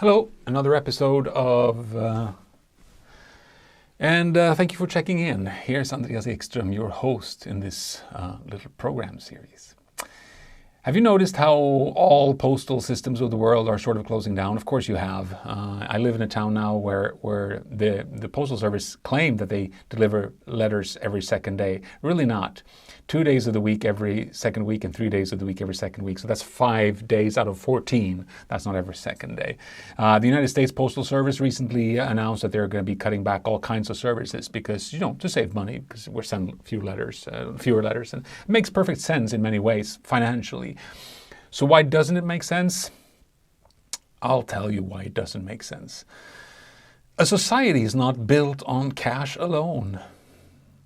Hello, another episode of, thank you for checking in. Here's Andreas Ekström, your host in this little program series. Have you noticed how all postal systems of the world are sort of closing down? Of course you have. I live in a town now where the Postal Service claim that they deliver letters every second day. Really not. 2 days of the week every second week and 3 days of the week every second week. So that's 5 days out of 14. That's not every second day. The United States Postal Service recently announced that they're going to be cutting back all kinds of services because, to save money, because we're sending fewer letters. And it makes perfect sense in many ways financially. So why doesn't it make sense? I'll tell you why it doesn't make sense. A society is not built on cash alone.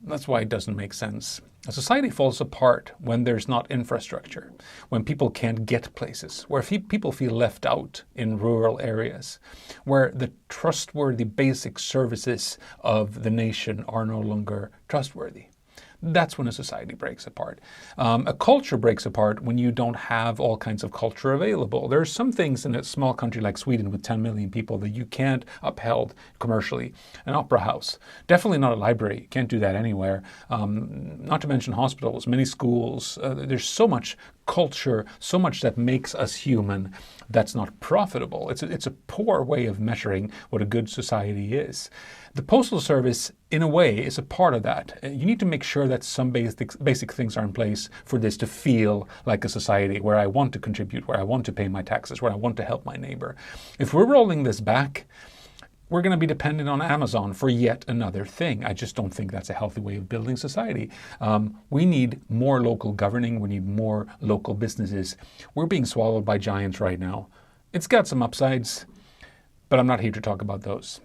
That's why it doesn't make sense. A society falls apart when there's not infrastructure, when people can't get places, where people feel left out in rural areas, where the trustworthy basic services of the nation are no longer trustworthy. That's when a society breaks apart. A culture breaks apart when you don't have all kinds of culture available. There are some things in a small country like Sweden with 10 million people that you can't uphold commercially. An opera house, definitely not a library. You can't do that anywhere. Not to mention hospitals, many schools. There's so much culture, so much that makes us human that's not profitable. It's a poor way of measuring what a good society is. The Postal Service, in a way, is a part of that. You need to make sure that some basic things are in place for this to feel like a society where I want to contribute, where I want to pay my taxes, where I want to help my neighbor. If we're rolling this back, we're going to be dependent on Amazon for yet another thing. I just don't think that's a healthy way of building society. We need more local governing. We need more local businesses. We're being swallowed by giants right now. It's got some upsides, but I'm not here to talk about those.